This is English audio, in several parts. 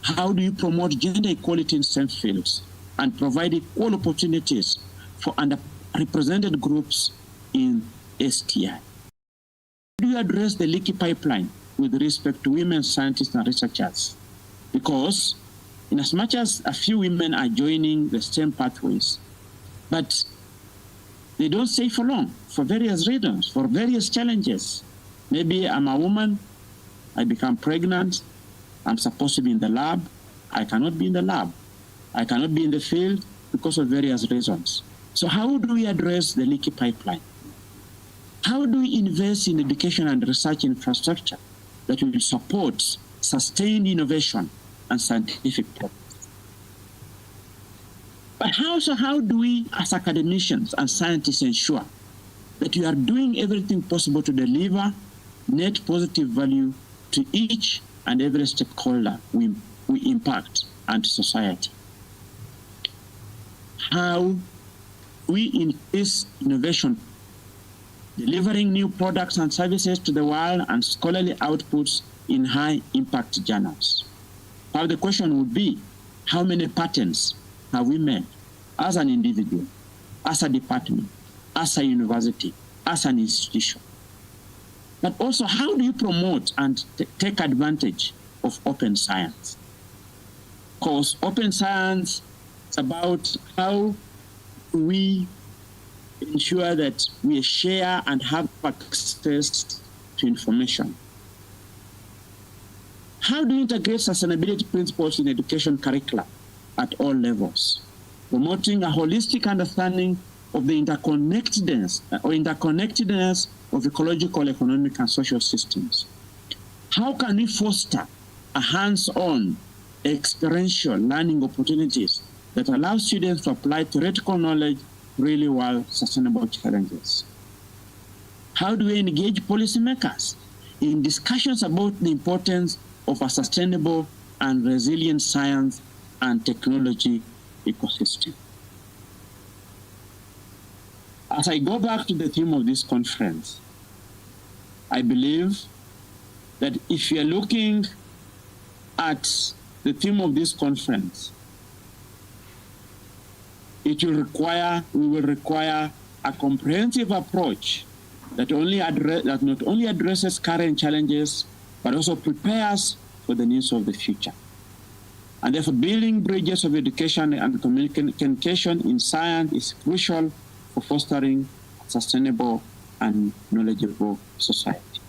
How do you promote gender equality in STEM fields and provide equal opportunities for underrepresented groups in STI? How do you address the leaky pipeline with respect to women scientists and researchers? Because in as much as a few women are joining the STEM pathways, but they don't stay for long, for various reasons, for various challenges. Maybe I'm a woman, I become pregnant, I'm supposed to be in the lab, I cannot be in the lab. I cannot be in the field because of various reasons. So how do we address the leaky pipeline? How do we invest in education and research infrastructure that will support sustained innovation and scientific progress? But how do we, as academicians and scientists, ensure that we are doing everything possible to deliver net positive value to each and every stakeholder we impact and to society? How we increase innovation, delivering new products and services to the world and scholarly outputs in high-impact journals. Now the question would be, how many patents have we made as an individual, as a department, as a university, as an institution? But also, how do you promote and take advantage of open science? Because open science is about how we ensure that we share and have access to information. How do you integrate sustainability principles in education curricula at all levels, promoting a holistic understanding of the interconnectedness of ecological, economic, and social systems? How can we foster a hands-on, experiential learning opportunities that allow students to apply theoretical knowledge to real-world sustainable challenges? How do we engage policymakers in discussions about the importance of a sustainable and resilient science and technology ecosystem? As I go back to the theme of this conference, I believe that if you are looking at the theme of this conference, we will require a comprehensive approach that not only addresses current challenges, but also prepares for the needs of the future. And therefore, building bridges of education and communication in science is crucial for fostering a sustainable and knowledgeable society.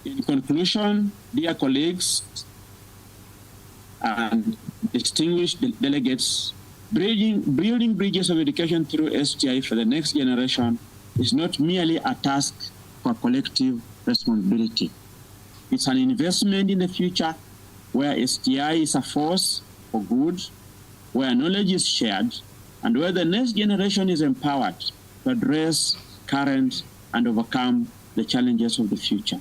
In conclusion, dear colleagues and distinguished delegates, building bridges of education through STI for the next generation is not merely a task for collective responsibility. It's an investment in the future where STI is a force for good, where knowledge is shared, and where the next generation is empowered to address current and overcome the challenges of the future.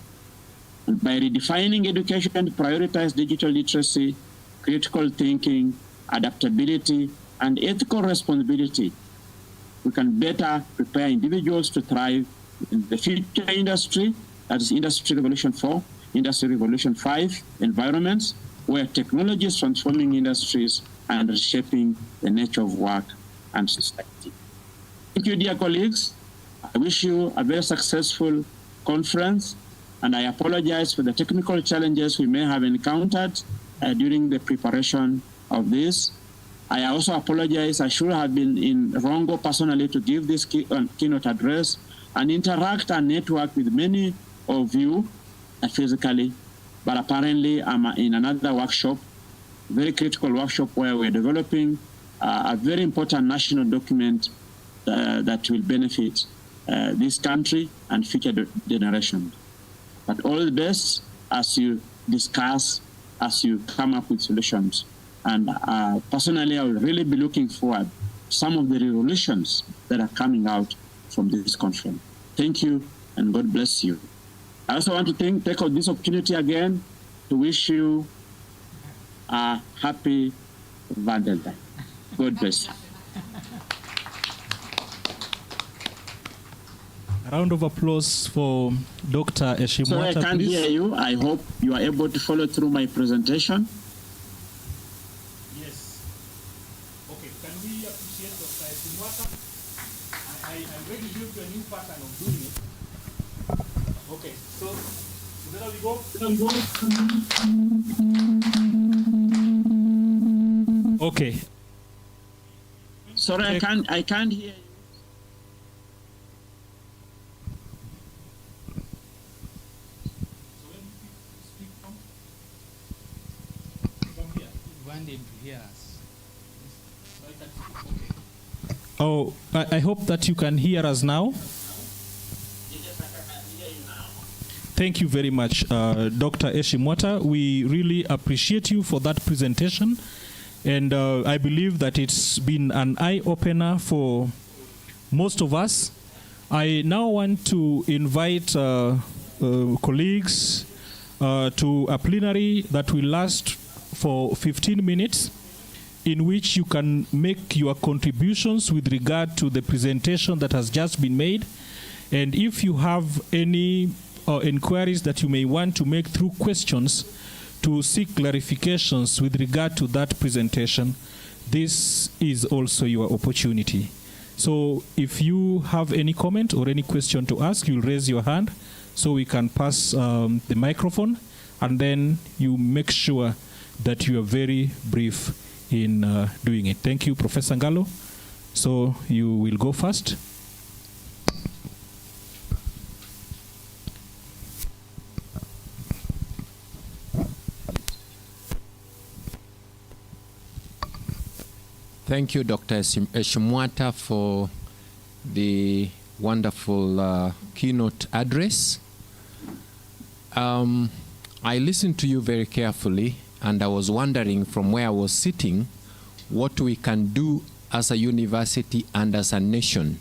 And by redefining education to prioritize digital literacy, critical thinking, adaptability, and ethical responsibility, we can better prepare individuals to thrive in the future industry, that is Industry Revolution 4, Industry Revolution 5 environments, where technology is transforming industries and reshaping the nature of work and society. Thank you, dear colleagues. I wish you a very successful conference, and I apologize for the technical challenges we may have encountered during the preparation of this. I also apologize, I should have been in Rongo personally to give this keynote address and interact and network with many of you physically, but apparently I'm in another workshop, very critical workshop where we're developing a very important national document that will benefit this country and future generations. But all the best as you discuss, as you come up with solutions. And personally, I will really be looking forward to some of the revolutions that are coming out from this conference. Thank you, and God bless you. I also want to take this opportunity again to wish you a happy Valentine. God bless you. A round of applause for Dr. Eshimwata, So I can't please. hear you. I hope you are able to follow through my presentation. Yes. Okay, can we appreciate Dr. Eshimwata? I already built a new pattern of doing it. Okay, so there we go. Okay. Sorry, I can't hear you. Oh, I hope that you can hear us now. Thank you very much, Dr. Eshimwata. We really appreciate you for that presentation. And I believe that it's been an eye-opener for most of us. I now want to invite colleagues to a plenary that will last for 15 minutes, in which you can make your contributions with regard to the presentation that has just been made. And if you have any inquiries that you may want to make through questions to seek clarifications with regard to that presentation, this is also your opportunity. So if you have any comment or any question to ask, you'll raise your hand so we can pass the microphone, and then you make sure that you are very brief in doing it. Thank you, Professor Ngalo. So you will go first. Thank you, Dr. Eshimwata, for the wonderful keynote address. I listened to you very carefully, and I was wondering from where I was sitting what we can do as a university and as a nation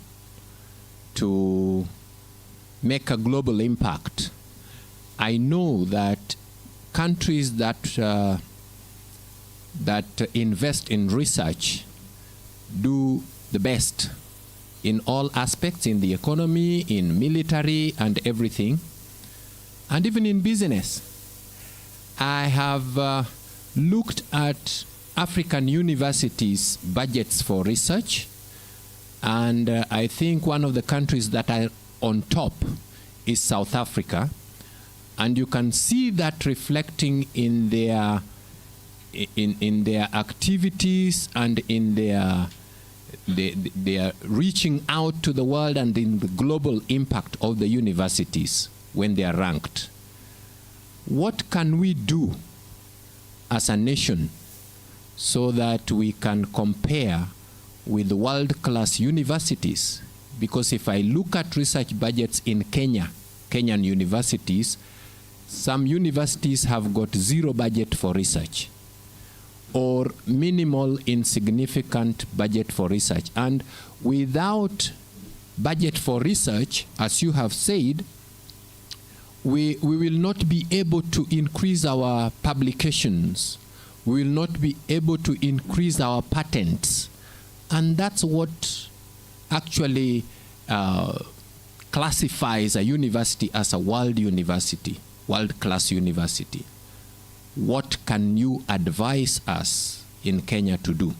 to make a global impact. I know that countries that invest in research do the best in all aspects, in the economy, in military, and everything, and even in business. I have looked at African universities' budgets for research, and I think one of the countries that are on top is South Africa, and you can see that reflecting in their activities and in their reaching out to the world and in the global impact of the universities when they are ranked. What can we do as a nation so that we can compare with world-class universities? Because if I look at research budgets in Kenyan universities, some universities have got zero budget for research, or minimal, insignificant budget for research. And without budget for research, as you have said, we will not be able to increase our publications. We will not be able to increase our patents. And that's what actually classifies a university as a world university, world-class university. What can you advise us in Kenya to do?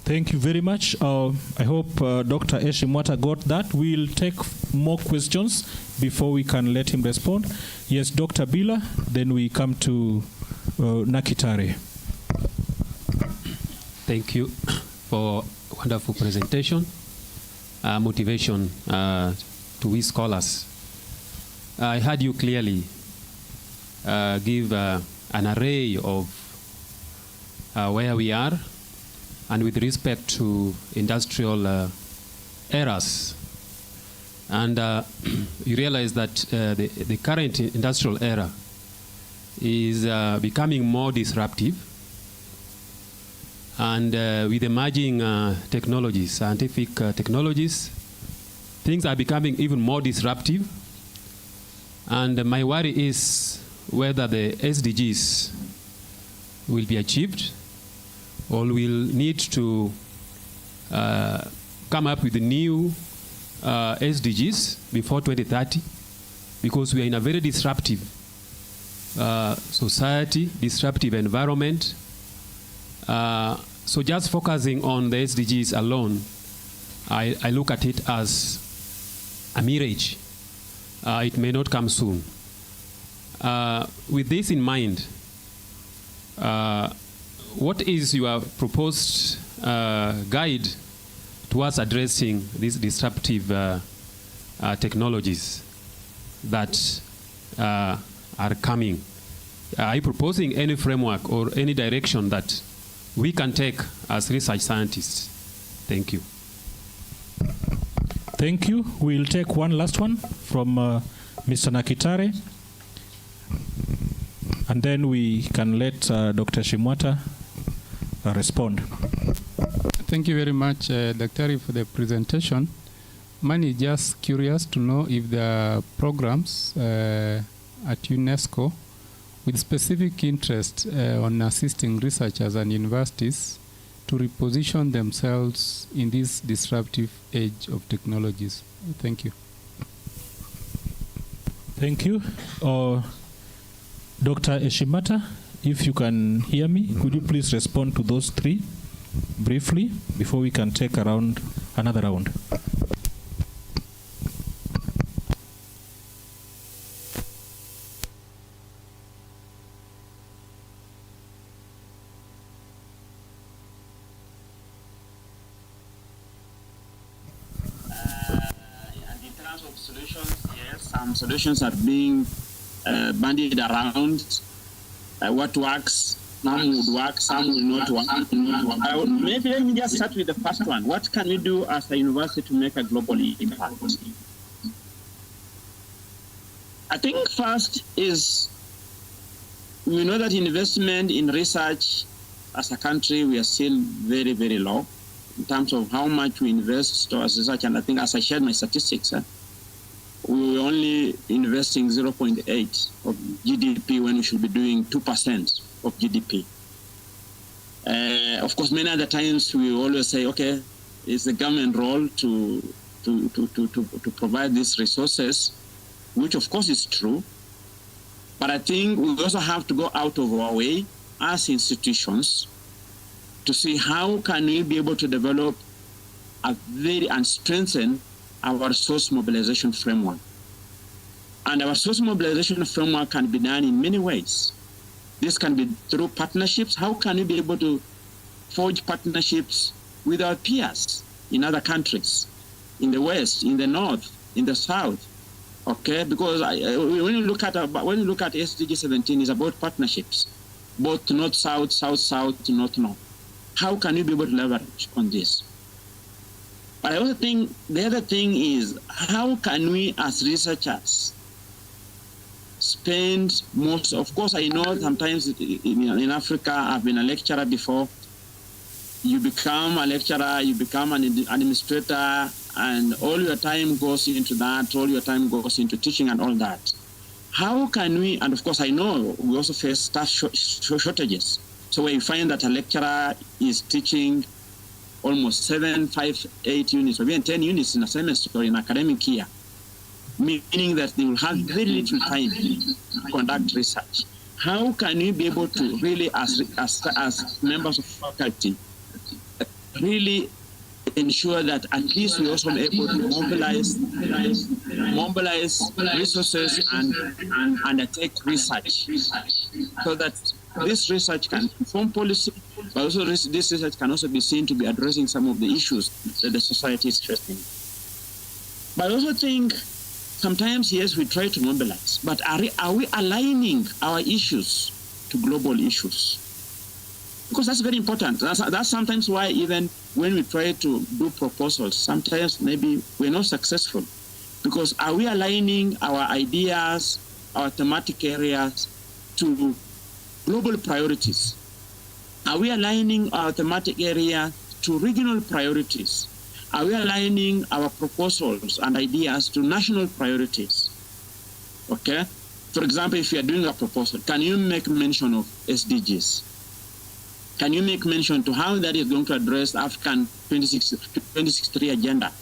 Thank you very much. I hope Dr. Eshimwata got that. We'll take more questions before we can let him respond. Yes, Dr. Bila, then we come to Nakitare. Thank you for a wonderful presentation. Motivation to we scholars. I heard you clearly give an array of where we are, and with respect to industrial eras. And you realize that the current industrial era is becoming more disruptive. And with emerging technologies, scientific technologies, things are becoming even more disruptive. And my worry is whether the SDGs will be achieved, or will need to come up with the new SDGs before 2030, because we are in a very disruptive society, disruptive environment. So just focusing on the SDGs alone, I look at it as a mirage. It may not come soon. With this in mind, what is your proposed guide towards addressing these disruptive technologies that are coming? Are you proposing any framework or any direction that we can take as research scientists? Thank you. Thank you. We'll take one last one from Mr. Nakitare, and then we can let Dr. Shimwata respond. Thank you very much, Dr. for the presentation. Mine is just curious to know if there are programs at UNESCO with specific interest on assisting researchers and universities to reposition themselves in this disruptive age of technologies. Thank you. Thank you. Dr. Eshimata, if you can hear me, could you please respond to those three briefly before we can take another round? Some solutions are being bandied around. What works, some would work, some will not work. Maybe let me just start with the first one. What can we do as a university to make a global impact? I think first is, we know that investment in research as a country, we are still very, very low in terms of how much we invest towards research. And I think, as I shared my statistics, we were only investing 0.8 of GDP when we should be doing 2% of GDP. Of course, many other times we always say, okay, it's the government role to provide these resources, which of course is true. But I think we also have to go out of our way as institutions to see how can we be able to develop and strengthen our resource mobilization framework. And our resource mobilization framework can be done in many ways. This can be through partnerships. How can we be able to forge partnerships with our peers in other countries, in the West, in the North, in the South? Okay, because when you look at SDG 17, it's about partnerships, both North-South, South-South, North-North. How can we be able to leverage on this? But I also think the other thing is, how can we as researchers spend most, of course I know sometimes in Africa, I've been a lecturer before, you become a lecturer, you become an administrator, and all your time goes into that, all your time goes into teaching and all that. How can we, and of course I know we also face staff shortages. So where you find that a lecturer is teaching almost 7, 5, 8 units, or even 10 units in a semester or in an academic year, meaning that they will have very little time to conduct research. How can we be able to really, as members of faculty, really ensure that at least we also are able to mobilize resources and undertake research, so that this research can inform policy, but also this research can also be seen to be addressing some of the issues that the society is facing. But I also think sometimes, yes, we try to mobilize, but are we aligning our issues to global issues? Because that's very important. That's sometimes why even when we try to do proposals, sometimes maybe we're not successful. Because are we aligning our ideas, our thematic areas to global priorities? Are we aligning our thematic area to regional priorities? Are we aligning our proposals and ideas to national priorities? Okay? For example, if you are doing a proposal, can you make mention of SDGs? Can you make mention to how that is going to address African 2063 agenda.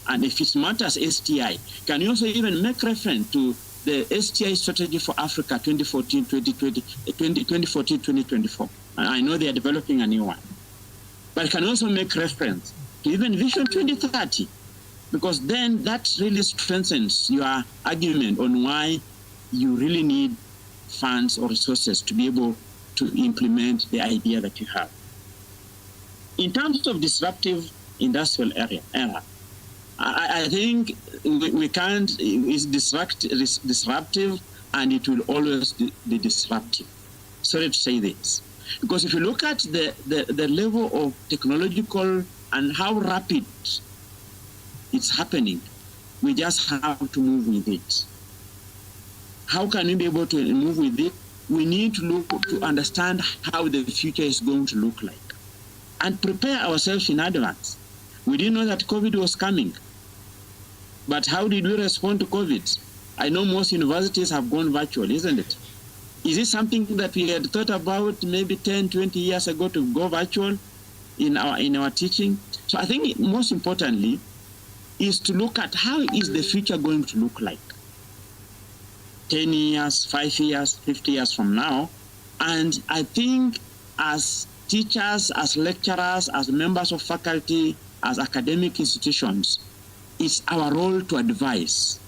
And if it matters STI, can you also even make reference to the STI strategy for Africa 2014-2024? And I know they are developing a new one. But can also make reference to even Vision 2030, because then that really strengthens your argument on why you really need funds or resources to be able to implement the idea that you have. In terms of disruptive industrial era, I think we can't, it's disruptive, and it will always be disruptive. Sorry to say this. Because if you look at the level of technological and how rapid it's happening, we just have to move with it. How can we be able to move with it? We need to look to understand how the future is going to look like and prepare ourselves in advance. We didn't know that COVID was coming. But how did we respond to COVID? I know most universities have gone virtual, isn't it? Is it something that we had thought about maybe 10, 20 years ago to go virtual in our teaching? So I think most importantly is to look at how is the future going to look like 10 years, 5 years, 50 years from now. And I think as teachers, as lecturers, as members of faculty, as academic institutions, it's our role to advise.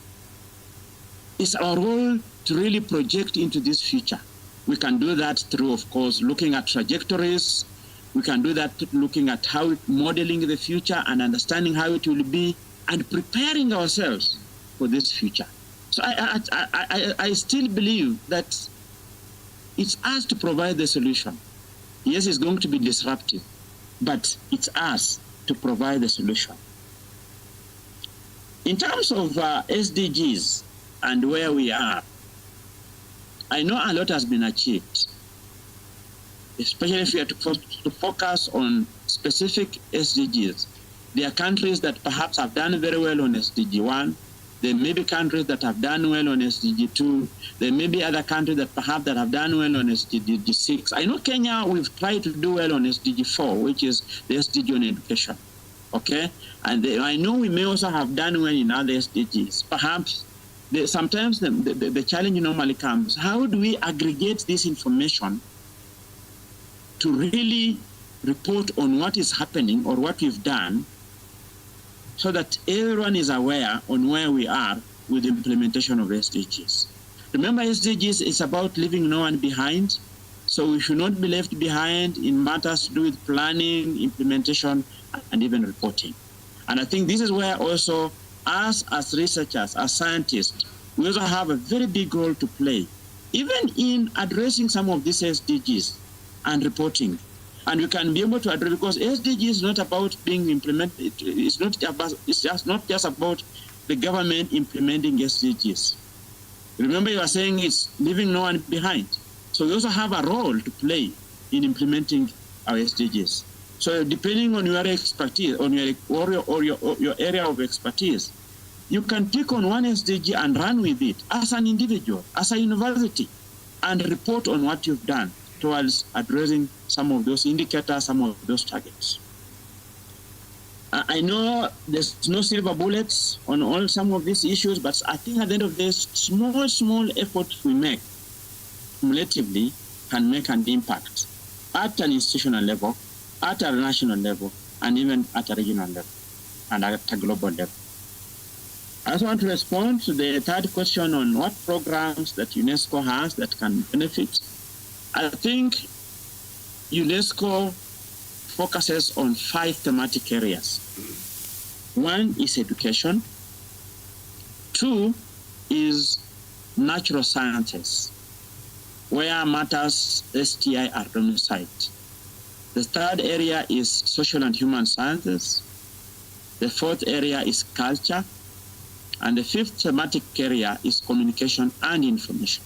It's our role to really project into this future. We can do that through, of course, looking at trajectories. We can do that looking at how modeling the future and understanding how it will be and preparing ourselves for this future. So I still believe that it's us to provide the solution. Yes, it's going to be disruptive, but it's us to provide the solution. In terms of SDGs and where we are, I know a lot has been achieved, especially if we are to focus on specific SDGs. There are countries that perhaps have done very well on SDG 1. There may be countries that have done well on SDG 2. There may be other countries that perhaps that have done well on SDG 6. I know Kenya, we've tried to do well on SDG 4, which is the SDG on education. Okay? And I know we may also have done well in other SDGs. Perhaps sometimes the challenge normally comes, how do we aggregate this information to really report on what is happening or what we've done so that everyone is aware on where we are with the implementation of SDGs. Remember, SDGs is about leaving no one behind, so we should not be left behind in matters to do with planning, implementation, and even reporting. And I think this is where also us as researchers, as scientists, we also have a very big role to play, even in addressing some of these SDGs and reporting. And we can be able to address, because SDG is not about being implemented, it's just not just about the government implementing SDGs. Remember, you are saying it's leaving no one behind. So we also have a role to play in implementing our SDGs. So depending on your expertise, on your area of expertise, you can pick on one SDG and run with it as an individual, as a university, and report on what you've done towards addressing some of those indicators, some of those targets. I know there's no silver bullets on some of these issues, but I think at the end of this, small efforts we make cumulatively can make an impact at an institutional level, at a national level, and even at a regional level, and at a global level. I also want to respond to the third question on what programs that UNESCO has that can benefit. I think UNESCO focuses on 5 thematic areas. 1 is education. 2 is natural sciences, where matters STI are domiciled. The 3rd area is social and human sciences. The 4th area is culture. And the 5th thematic area is communication and information.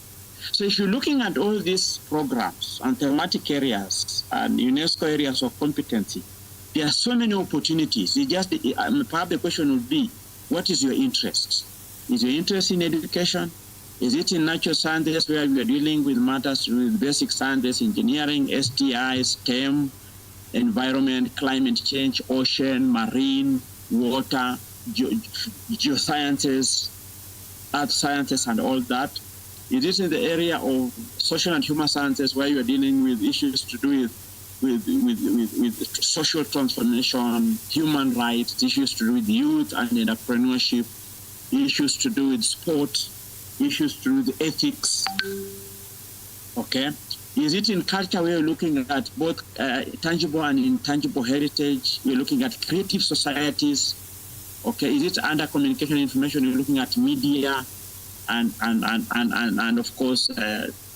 So if you're looking at all these programs and thematic areas and UNESCO areas of competency, there are so many opportunities. Perhaps the question would be, what is your interest? Is your interest in education? Is it in natural sciences, where we are dealing with matters with basic sciences, engineering, STI, STEM, environment, climate change, ocean, marine, water, geosciences, earth sciences, and all that. It is in the area of social and human sciences where you are dealing with issues to do with social transformation, human rights, issues to do with youth and entrepreneurship, issues to do with sport, issues to do with ethics. Okay? Is it in culture where you're looking at both tangible and intangible heritage? We're looking at creative societies. Okay? Is it under communication information? You're looking at media and of course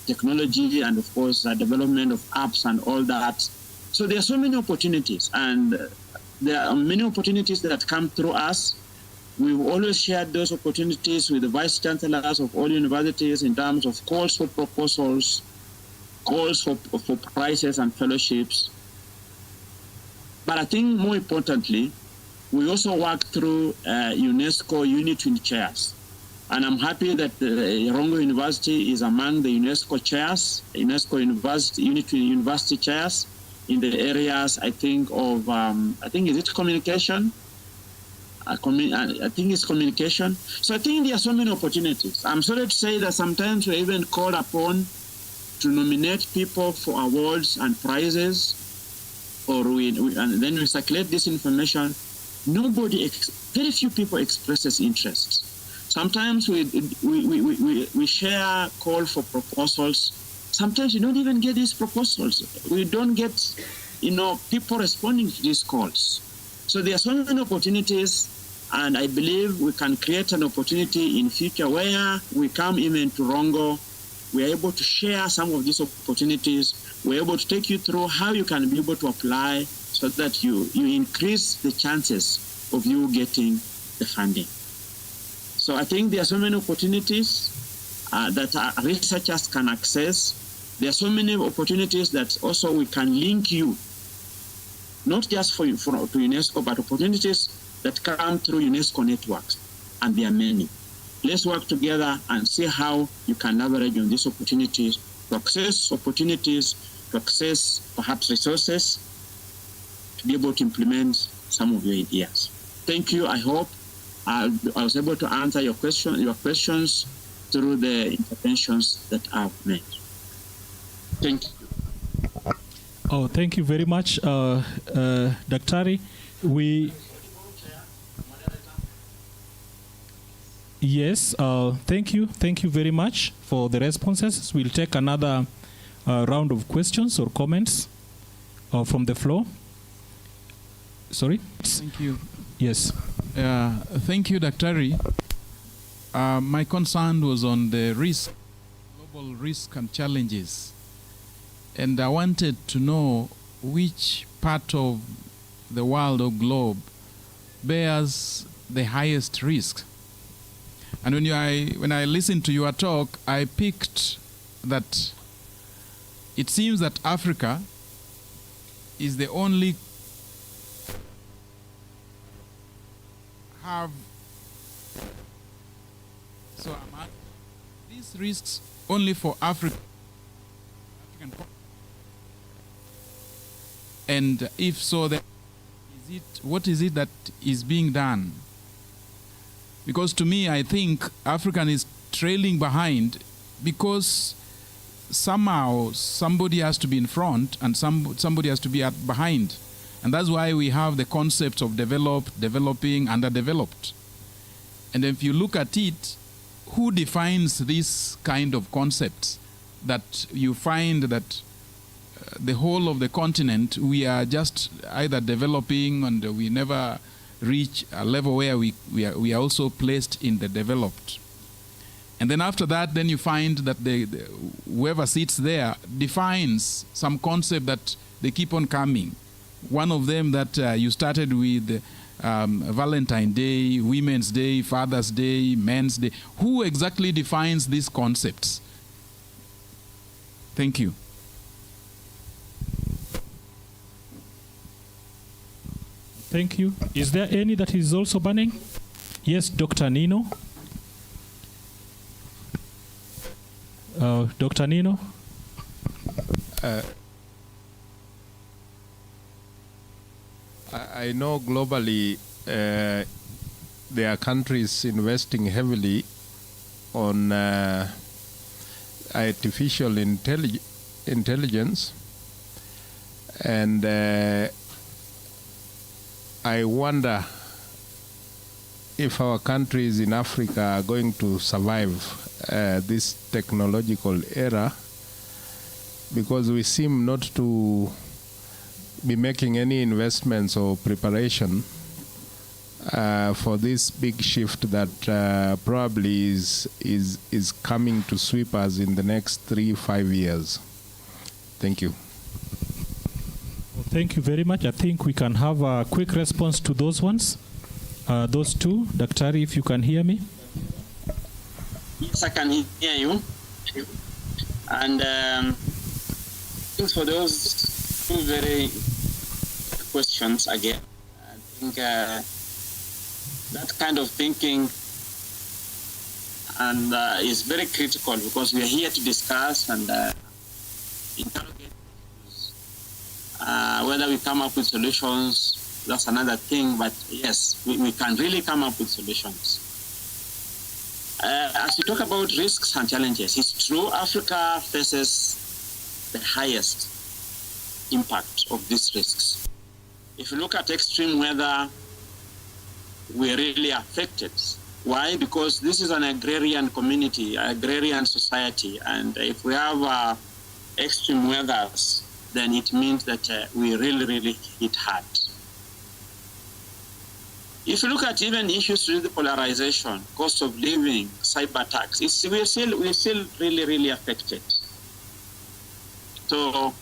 technology, and of course development of apps and all that. So there are so many opportunities, and there are many opportunities that come through us. We've always shared those opportunities with the vice chancellors of all universities in terms of calls for proposals, calls for prizes and fellowships. But I think more importantly, we also work through UNESCO Unit chairs. And I'm happy that Rongo University is among the UNESCO chairs, UNESCO University chairs in the areas, I think, of, is it communication? I think it's communication. So I think there are so many opportunities. I'm sorry to say that sometimes we're even called upon to nominate people for awards and prizes, or and then we circulate this information. Very few people expresses interest. Sometimes we share call for proposals. Sometimes we don't even get these proposals. We don't get, people responding to these calls. So there are so many opportunities, and I believe we can create an opportunity in future where we come even to Rongo. We are able to share some of these opportunities. We're able to take you through how you can be able to apply so that you increase the chances of you getting the funding. So I think there are so many opportunities that researchers can access. There are so many opportunities that also we can link you, not just to UNESCO, but opportunities that come through UNESCO networks, and there are many. Let's work together and see how you can leverage on these opportunities to access perhaps resources, to be able to implement some of your ideas. Thank you. I hope I was able to answer your questions through the interventions that I've made. Thank you. Oh, thank you very much, Daktari. Yes, thank you very much for the responses. We'll take another round of questions or comments from the floor. Sorry? Thank you. Yes. Thank you, Daktari. My concern was on the global risk and challenges. And I wanted to know which part of the world or globe bears the highest risk. And when I listened to your talk, I picked that it seems that Africa is the only so are these risks only for African and if so, then what is it that is being done? Because to me, I think Africa is trailing behind because somehow somebody has to be in front and somebody has to be behind. And that's why we have the concepts of developed, developing, underdeveloped. And if you look at it, who defines this kind of concepts that you find that the whole of the continent, we are just either developing and we never reach a level where we are also placed in the developed. And then after that, then you find that whoever sits there defines some concept that they keep on coming. One of them that you started with Valentine's Day, Women's Day, Father's Day, Men's Day. Who exactly defines these concepts? Thank you. Thank you. Is there any that is also burning? Yes, Dr. Nino. Dr. Nino. I know globally there are countries investing heavily on artificial intelligence, and I wonder if our countries in Africa are going to survive this technological era, because we seem not to be making any investments or preparation for this big shift that probably is coming to sweep us in the next 3-5 years. Thank you. Thank you very much. I think we can have a quick response to those ones. Those two. Daktari, if you can hear me. Yes, I can hear you. And thanks for those two very questions again. I think that kind of thinking and is very critical, because we are here to discuss and interrogate issues. Whether we come up with solutions, that's another thing, but yes, we can really come up with solutions. As we talk about risks and challenges, it's true Africa faces the highest impact of these risks. If you look at extreme weather, we're really affected. Why? Because this is an agrarian community, agrarian society, and if we have extreme weathers, then it means that we really hit hard. If you look at even issues with the polarization, cost of living, cyber attacks, we're still really affected. So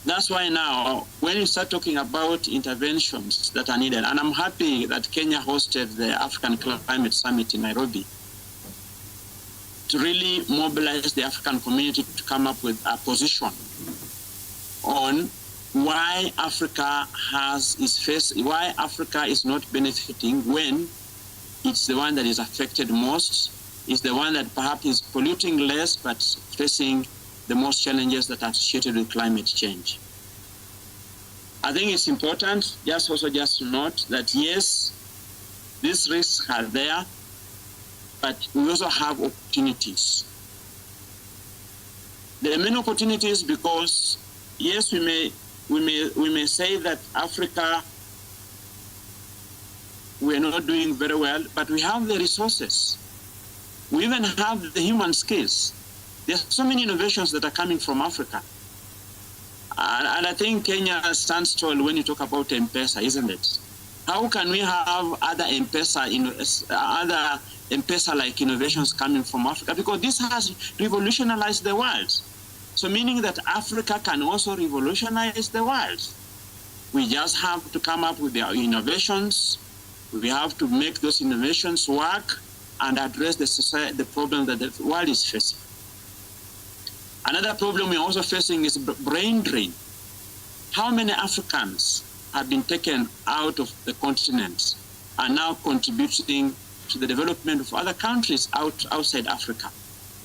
that's why now, when you start talking about interventions that are needed, and I'm happy that Kenya hosted the African Climate Summit in Nairobi, to really mobilize the African community to come up with a position on why Africa why Africa is not benefiting when it's the one that is affected most, is the one that perhaps is polluting less but facing the most challenges that are associated with climate change. I think it's important just to note that yes, these risks are there, but we also have opportunities. There are many opportunities because yes, we may say that Africa, we're not doing very well, but we have the resources. We even have the human skills. There's so many innovations that are coming from Africa. And I think Kenya stands tall when you talk about M-Pesa, isn't it? How can we have other M-Pesa-like innovations coming from Africa? Because this has revolutionized the world. So meaning that Africa can also revolutionize the world. We just have to come up with the innovations. We have to make those innovations work and address the problem that the world is facing. Another problem we're also facing is brain drain. How many Africans have been taken out of the continent and now contributing to the development of other countries outside Africa?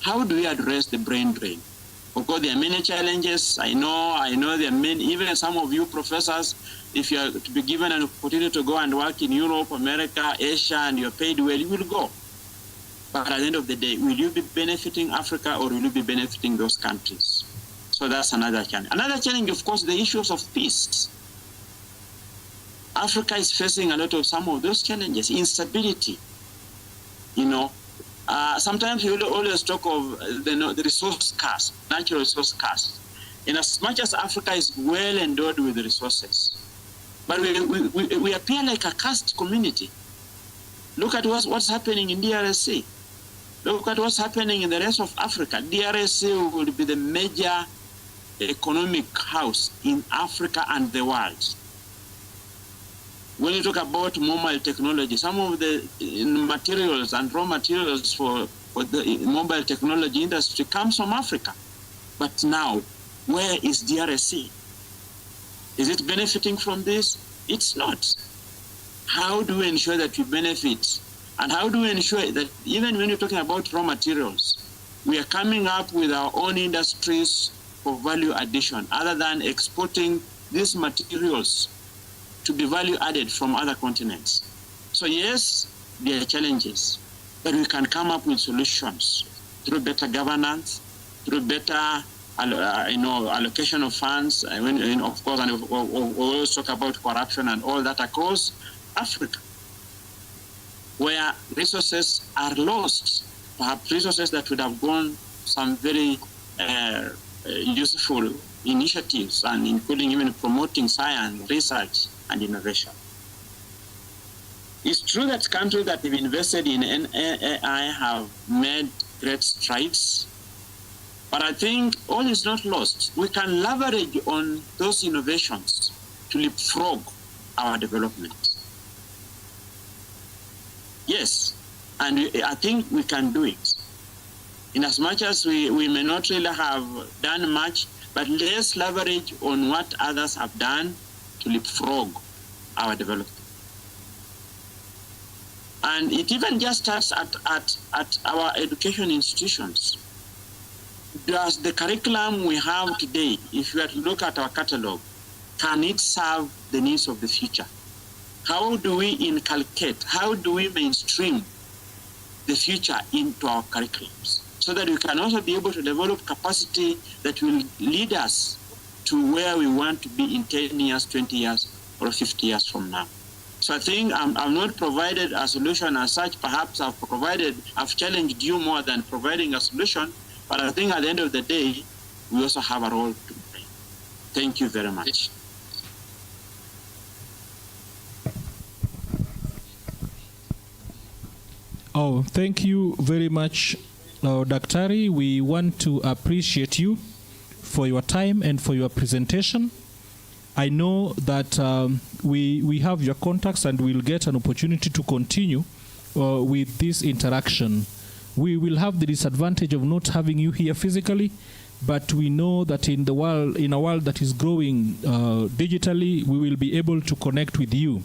How do we address the brain drain? Of course, there are many challenges. I know there are many, even some of you professors, if you are to be given an opportunity to go and work in Europe, America, Asia, and you're paid well, you will go. But at the end of the day, will you be benefiting Africa or will you be benefiting those countries? So that's another challenge. Another challenge, of course, the issues of peace. Africa is facing a lot of some of those challenges, instability. Sometimes we always talk of the resource scarce, natural resource scarce. In as much as Africa is well endowed with resources, but we appear like a caste community. Look at what's happening in DRC. Look at what's happening in the rest of Africa. DRC will be the major economic house in Africa and the world. When you talk about mobile technology, some of the materials and raw materials for the mobile technology industry comes from Africa. But now, where is DRC? Is it benefiting from this? It's not. How do we ensure that we benefit? And how do we ensure that even when you're talking about raw materials, we are coming up with our own industries for value addition, other than exporting these materials to be value added from other continents. So yes, there are challenges, but we can come up with solutions through better governance, through better allocation of funds, of course, and we always talk about corruption and all that across Africa, where resources are lost, perhaps resources that would have gone some very useful initiatives, and including even promoting science, research, and innovation. It's true that countries that have invested in AI have made great strides, but I think all is not lost. We can leverage on those innovations to leapfrog our development. Yes, and I think we can do it. In as much as we may not really have done much, but let's leverage on what others have done to leapfrog our development. And it even just starts at our education institutions. Does the curriculum we have today, if you were to look at our catalog, can it serve the needs of the future? How do we inculcate, how do we mainstream the future into our curriculums, so that we can also be able to develop capacity that will lead us to where we want to be in 10 years, 20 years, or 50 years from now. So I think I've not provided a solution as such. Perhaps I've challenged you more than providing a solution, but I think at the end of the day, we also have a role to play. Thank you very much. Oh, thank you very much, Daktari. We want to appreciate you for your time and for your presentation. I know that we have your contacts and we'll get an opportunity to continue with this interaction. We will have the disadvantage of not having you here physically, but we know that in a world that is growing digitally, we will be able to connect with you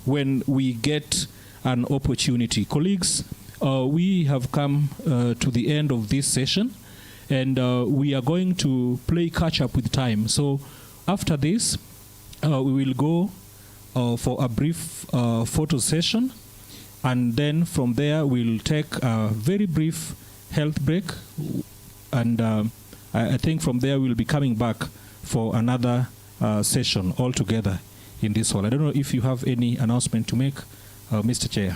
when we get an opportunity. Colleagues, we have come to the end of this session, and we are going to play catch up with time. So after this, we will go for a brief photo session, and then from there we'll take a very brief health break, and I think from there we'll be coming back for another session altogether in this hall. I don't know if you have any announcement to make, Mr. Chair.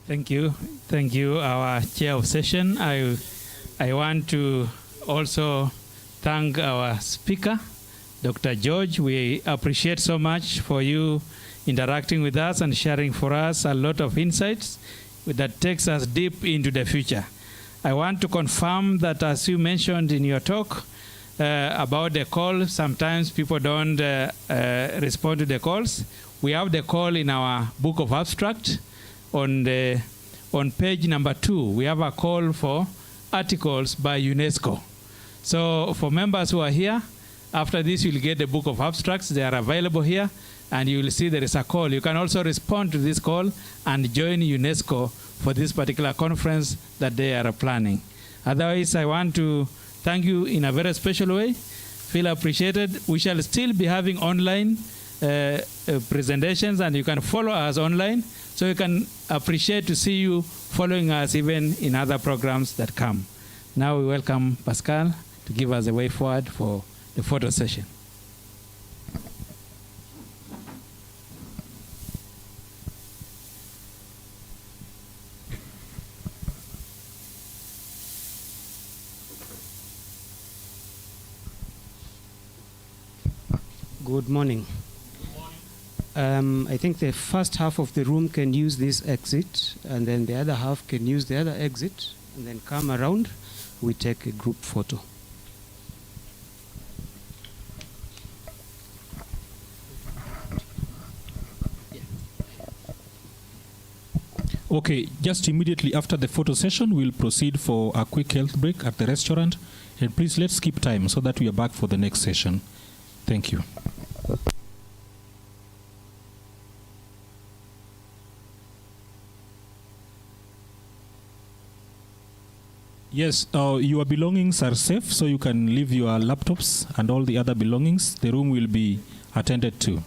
Thank you, our chair of session. I want to also thank our speaker, Dr. George. We appreciate so much for you interacting with us and sharing for us a lot of insights that takes us deep into the future. I want to confirm that, as you mentioned in your talk about the call, sometimes people don't respond to the calls. We have the call in our book of abstract. On page number 2, we have a call for articles by UNESCO. So for members who are here, after this you'll get the book of abstracts. They are available here, and you will see there is a call. You can also respond to this call and join UNESCO for this particular conference that they are planning. Otherwise, I want to thank you in a very special way. Feel appreciated. We shall still be having online presentations, and you can follow us online, so you can appreciate to see you following us even in other programs that come. Now we welcome Pascal to give us a way forward for the photo session. Good morning. I think the first half of the room can use this exit, and then the other half can use the other exit, and then come around. We take a group photo. Okay, just immediately after the photo session, we'll proceed for a quick health break at the restaurant. And please, let's keep time so that we are back for the next session. Thank you. Yes, your belongings are safe, so you can leave your laptops and all the other belongings. The room will be attended to.